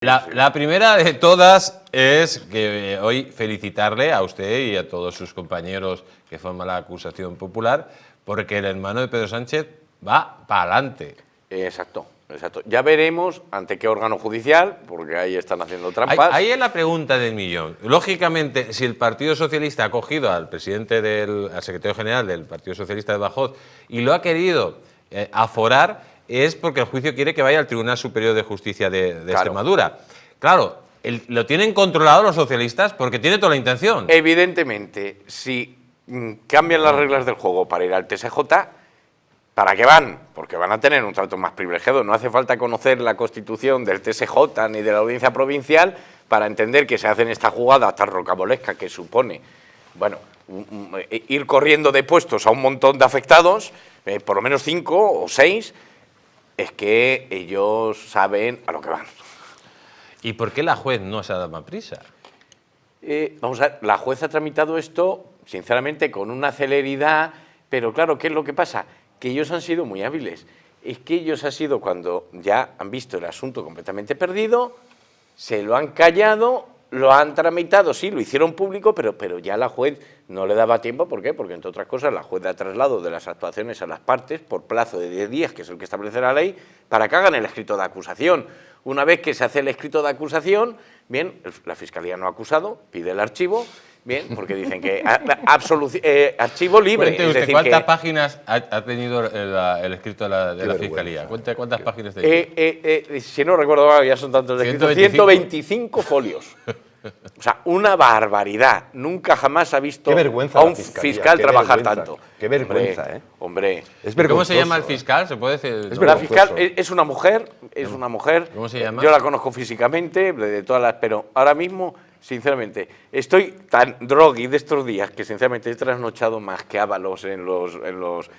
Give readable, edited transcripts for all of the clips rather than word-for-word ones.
La primera de todas es que hoy felicitarle a usted y a todos sus compañeros que forman la acusación popular, porque el hermano de Pedro Sánchez va para adelante. Exacto, exacto. Ya veremos ante qué órgano judicial, porque ahí están haciendo trampas. Ahí es la pregunta del millón. Lógicamente, si el Partido Socialista ha cogido al al secretario general del Partido Socialista de Badajoz y lo ha querido aforar, es porque el juicio quiere que vaya al Tribunal Superior de Justicia de Extremadura. Claro, lo tienen controlado los socialistas porque tiene toda la intención. Evidentemente, si cambian las reglas del juego para ir al TSJ, ¿para qué van? Porque van a tener un trato más privilegiado. No hace falta conocer la Constitución del TSJ ni de la Audiencia Provincial para entender que se hacen esta jugada tan rocambolesca que supone, bueno, ir corriendo de puestos a un montón de afectados, por lo menos 5 o 6, es que ellos saben a lo que van. ¿Y por qué la juez no se ha dado más prisa? Vamos a ver, la juez ha tramitado esto, sinceramente, con una celeridad, pero claro, ¿qué es lo que pasa? Que ellos han sido muy hábiles. Es que ellos han sido cuando ya han visto el asunto completamente perdido, se lo han callado, lo han tramitado, sí, lo hicieron público, pero ya la juez no le daba tiempo. ¿Por qué? Porque, entre otras cosas, la juez da traslado de las actuaciones a las partes por plazo de 10 días, que es el que establece la ley, para que hagan el escrito de acusación. Una vez que se hace el escrito de acusación, bien, la Fiscalía no ha acusado, pide el archivo, bien, porque dicen que archivo libre. Cuente usted, ¿cuántas páginas ha tenido el escrito de la Fiscalía? Cuente cuántas páginas tiene. Si no recuerdo mal, ya son tantos escritos, 125 folios. O sea, una barbaridad. Nunca jamás ha visto a un fiscal trabajar tanto. Qué vergüenza, hombre. Es vergonzoso. ¿Cómo se llama el fiscal? ¿Se puede decir? La fiscal es una mujer, ¿Cómo se llama? Yo la conozco físicamente, de todas las, pero ahora mismo, sinceramente, estoy tan drogui de estos días que sinceramente he trasnochado más que Ábalos en los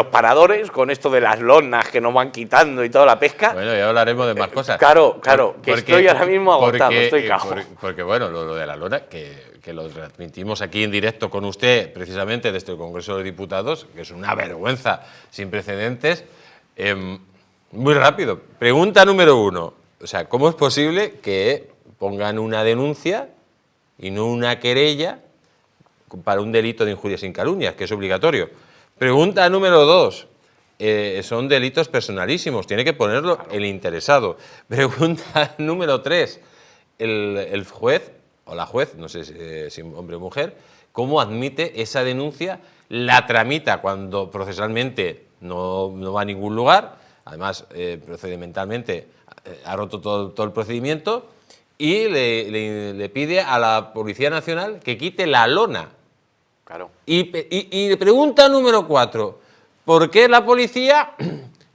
paradores, con esto de las lonas que nos van quitando y toda la pesca. Bueno, ya hablaremos de más cosas. Claro, que estoy ahora mismo agotado, estoy cajo. Porque bueno, lo de la lona, que lo transmitimos aquí en directo con usted, precisamente desde el Congreso de Diputados, que es una vergüenza sin precedentes. Muy rápido. Pregunta número 1. O sea, ¿cómo es posible que pongan una denuncia y no una querella para un delito de injuria sin calumnias, que es obligatorio? Pregunta número 2. Son delitos personalísimos, tiene que ponerlo el interesado. Pregunta número 3. El juez o la juez, no sé si hombre o mujer, ¿cómo admite esa denuncia? La tramita cuando procesalmente no va a ningún lugar, además procedimentalmente ha roto todo el procedimiento, y le pide a la Policía Nacional que quite la lona. Claro. Y pregunta número 4, ¿por qué la policía,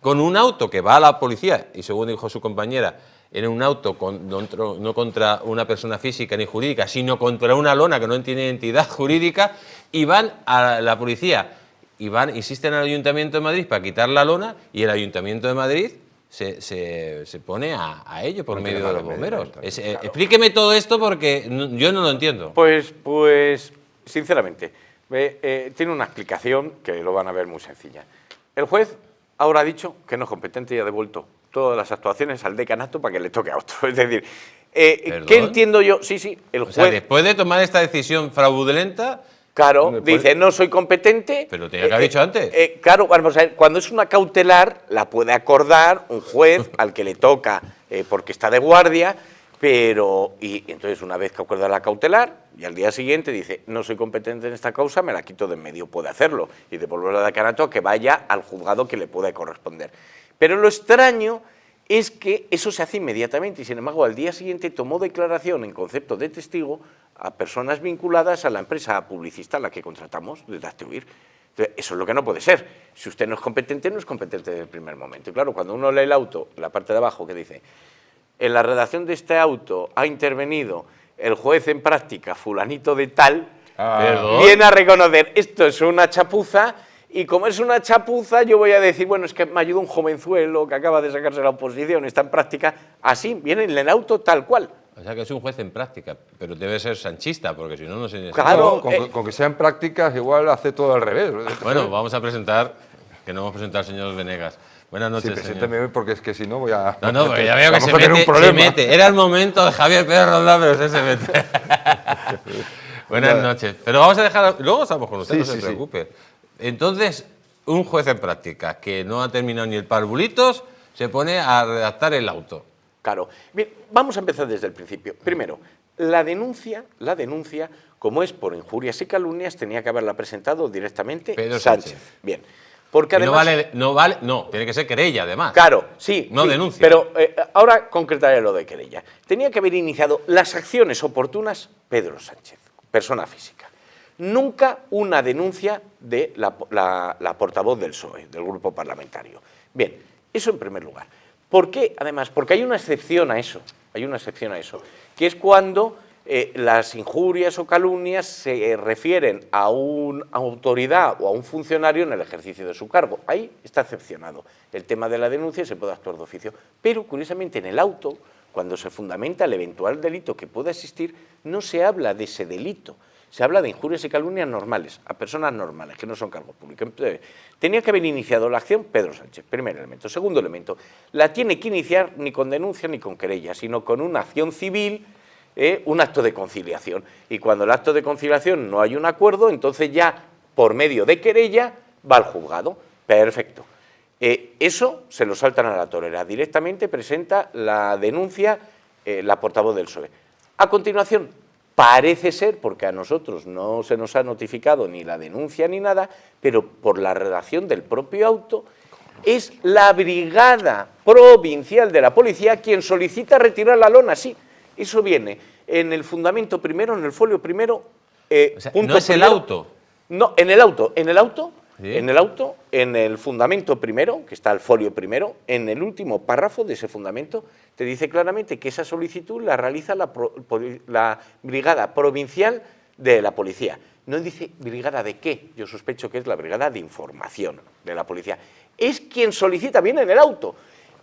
con un auto que va a la policía, y según dijo su compañera, en un auto no contra una persona física ni jurídica, sino contra una lona que no tiene identidad jurídica, y van a la policía, insisten al Ayuntamiento de Madrid para quitar la lona, y el Ayuntamiento de Madrid se pone a ello por medio de los bomberos? Claro. Explíqueme todo esto porque yo no lo entiendo. Pues sinceramente, tiene una explicación que lo van a ver muy sencilla. El juez ahora ha dicho que no es competente y ha devuelto todas las actuaciones al decanato para que le toque a otro. Es decir, ¿qué entiendo yo? Sí, el juez... O sea, después de tomar esta decisión fraudulenta... Claro, dice, no soy competente... Pero tenía que haber dicho antes. Claro, vamos a ver, cuando es una cautelar, la puede acordar un juez al que le toca porque está de guardia, y entonces una vez que acuerda la cautelar, y al día siguiente dice, no soy competente en esta causa, me la quito de en medio, puede hacerlo, y devolverla al decanato a que vaya al juzgado que le pueda corresponder. Pero lo extraño es que eso se hace inmediatamente, y sin embargo al día siguiente tomó declaración en concepto de testigo a personas vinculadas a la empresa publicista a la que contratamos de Dacteuir. Entonces, eso es lo que no puede ser. Si usted no es competente, no es competente desde el primer momento. Y claro, cuando uno lee el auto, la parte de abajo que dice, en la redacción de este auto ha intervenido el juez en práctica fulanito de tal, viene a reconocer, esto es una chapuza, y como es una chapuza, yo voy a decir, bueno, es que me ayuda un jovenzuelo que acaba de sacarse la oposición, está en práctica, así, viene en el auto tal cual. O sea que es un juez en práctica, pero debe ser sanchista, porque si no, no se... Claro, con que sean prácticas igual hace todo al revés. Bueno, vamos a presentar, que no vamos a presentar al señor Venegas. Buenas noches, Sí, señor. presénteme hoy porque es que si no voy a... No, no, ya veo que vamos a tener un se problema. mete. Era el momento de Javier Pérez Roldán, pero usted se mete. Buenas noches. Pero vamos a dejar... Luego estamos con usted, Sí, no se sí, sí. preocupe. Entonces, un juez en práctica que no ha terminado ni el parvulitos se pone a redactar el auto. Claro. Bien, vamos a empezar desde el principio. Primero, la denuncia, como es por injurias y calumnias, tenía que haberla presentado directamente Pedro Sánchez. Sánchez. Bien. Porque Y además... no, tiene que ser querella, además. Claro, sí. No sí, denuncia. Pero ahora concretaré lo de querella. Tenía que haber iniciado las acciones oportunas Pedro Sánchez, persona física. Nunca una denuncia de la portavoz del PSOE, del grupo parlamentario. Bien, eso en primer lugar. ¿Por qué? Además, porque hay una excepción a eso, que es cuando las injurias o calumnias se refieren a una autoridad o a un funcionario en el ejercicio de su cargo. Ahí está excepcionado. El tema de la denuncia se puede actuar de oficio. Pero, curiosamente, en el auto, cuando se fundamenta el eventual delito que pueda existir, no se habla de ese delito. Se habla de injurias y calumnias normales, a personas normales, que no son cargos públicos. Tenía que haber iniciado la acción Pedro Sánchez, primer elemento. Segundo elemento, la tiene que iniciar ni con denuncia ni con querella, sino con una acción civil, un acto de conciliación. Y cuando el acto de conciliación no hay un acuerdo, entonces ya, por medio de querella, va al juzgado. Perfecto. Eso se lo saltan a la torera. Directamente presenta la denuncia la portavoz del PSOE. A continuación, parece ser, porque a nosotros no se nos ha notificado ni la denuncia ni nada, pero por la redacción del propio auto, es la Brigada Provincial de la Policía quien solicita retirar la lona. Sí, eso viene en el fundamento primero, en el folio primero. O sea, punto ¿no es el primero. auto? No, en el auto, ¿Sí? en el fundamento primero, que está el folio primero, en el último párrafo de ese fundamento, te dice claramente que esa solicitud la realiza la Brigada Provincial de la Policía. No dice brigada de qué, yo sospecho que es la Brigada de Información de la Policía. Es quien solicita, viene en el auto.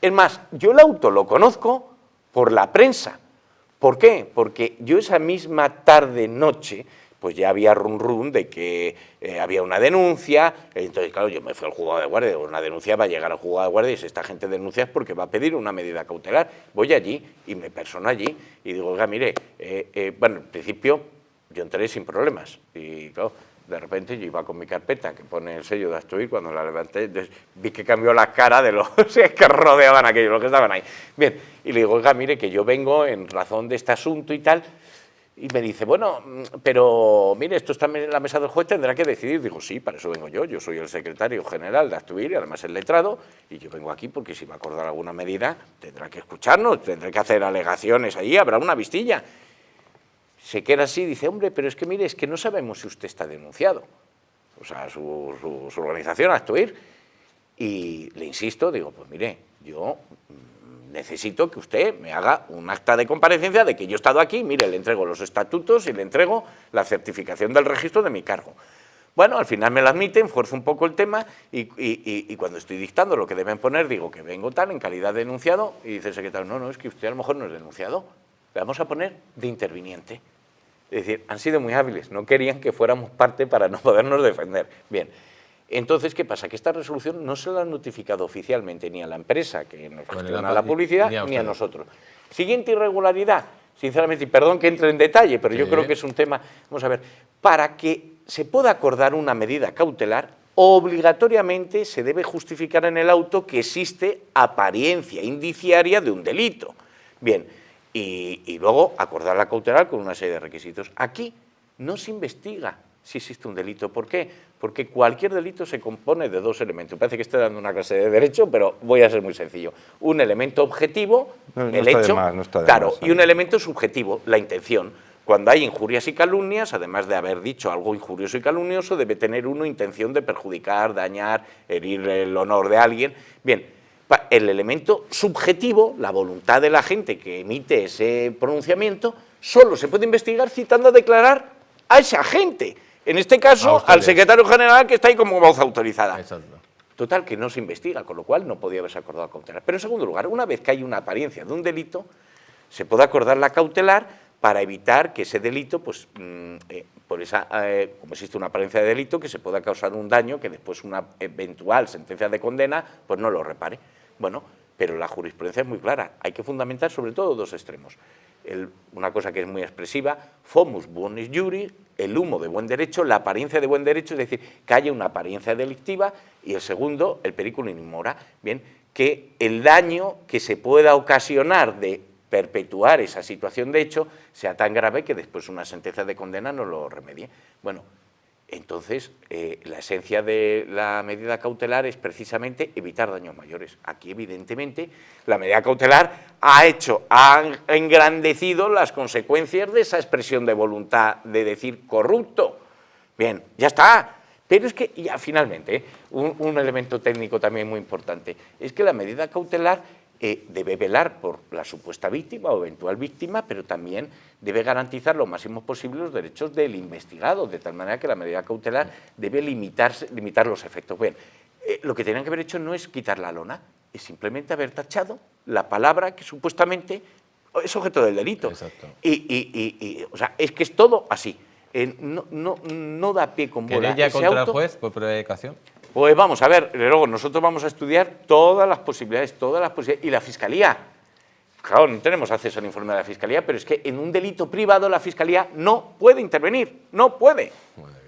Es más, yo el auto lo conozco por la prensa. ¿Por qué? Porque yo esa misma tarde-noche pues ya había run de que había una denuncia, entonces claro, yo me fui al juzgado de guardia, una denuncia va a llegar al juzgado de guardia y si esta gente denuncia es porque va a pedir una medida cautelar. Voy allí y me persono allí y digo, oiga, mire, bueno, en principio yo entré sin problemas y claro, de repente yo iba con mi carpeta que pone el sello de Astoir, cuando la levanté, vi que cambió la cara de los que rodeaban aquellos, los que estaban ahí. Bien, y le digo, oiga, mire, que yo vengo en razón de este asunto y tal. Y me dice, bueno, pero mire, esto está en la mesa del juez, tendrá que decidir. Digo, sí, para eso vengo yo soy el secretario general de Astoir y además el letrado, y yo vengo aquí porque si va a acordar alguna medida tendrá que escucharnos, tendré que hacer alegaciones ahí, habrá una vistilla. Se queda así, dice, hombre, pero es que mire, es que no sabemos si usted está denunciado, o sea, su organización Astoir. Y le insisto, digo, pues mire, yo necesito que usted me haga un acta de comparecencia de que yo he estado aquí, mire, le entrego los estatutos y le entrego la certificación del registro de mi cargo. Bueno, al final me lo admiten, fuerzo un poco el tema y cuando estoy dictando lo que deben poner, digo que vengo tal en calidad de denunciado y dice el secretario, no, es que usted a lo mejor no es denunciado, le vamos a poner de interviniente. Es decir, han sido muy hábiles, no querían que fuéramos parte para no podernos defender. Bien. Entonces, ¿qué pasa? Que esta resolución no se la han notificado oficialmente ni a la empresa que nos gestiona la publicidad ni a nosotros. Siguiente irregularidad, sinceramente, y perdón que entre en detalle, pero yo creo que es un tema, vamos a ver, para que se pueda acordar una medida cautelar, obligatoriamente se debe justificar en el auto que existe apariencia indiciaria de un delito. Bien, y luego acordar la cautelar con una serie de requisitos. Aquí no se investiga si existe un delito. ¿Por qué? Porque cualquier delito se compone de dos elementos. Parece que estoy dando una clase de derecho, pero voy a ser muy sencillo. Un elemento objetivo, el hecho, claro, y un elemento subjetivo, la intención. Cuando hay injurias y calumnias, además de haber dicho algo injurioso y calumnioso, debe tener uno intención de perjudicar, dañar, herir el honor de alguien. Bien, el elemento subjetivo, la voluntad de la gente que emite ese pronunciamiento, solo se puede investigar citando a declarar a esa gente. En este caso, al secretario general que está ahí como voz autorizada. Exacto. Total, que no se investiga, con lo cual no podía haberse acordado cautelar. Pero en segundo lugar, una vez que hay una apariencia de un delito, se puede acordar la cautelar para evitar que ese delito, pues, como existe una apariencia de delito, que se pueda causar un daño que después una eventual sentencia de condena pues no lo repare. Bueno, pero la jurisprudencia es muy clara, hay que fundamentar sobre todo dos extremos. Una cosa que es muy expresiva, fomus bonis juris, el humo de buen derecho, la apariencia de buen derecho, es decir, que haya una apariencia delictiva, y el segundo, el periculum in mora, bien, que el daño que se pueda ocasionar de perpetuar esa situación de hecho sea tan grave que después una sentencia de condena no lo remedie. Bueno, entonces la esencia de la medida cautelar es precisamente evitar daños mayores. Aquí, evidentemente, la medida cautelar ha engrandecido las consecuencias de esa expresión de voluntad de decir corrupto. Bien, ya está. Pero es que, ya finalmente, un elemento técnico también muy importante, es que la medida cautelar debe velar por la supuesta víctima o eventual víctima, pero también debe garantizar lo máximo posible los derechos del investigado, de tal manera que la medida cautelar debe limitar los efectos. Bien, lo que tenían que haber hecho no es quitar la lona, es simplemente haber tachado la palabra que supuestamente es objeto del delito. Exacto. O sea, es que es todo así. No da pie con bola. ¿Querella contra el juez por prevaricación? Pues vamos a ver, luego nosotros vamos a estudiar todas las posibilidades, y la Fiscalía. Claro, no tenemos acceso al informe de la Fiscalía, pero es que en un delito privado la Fiscalía no puede intervenir, no puede. Muy bien.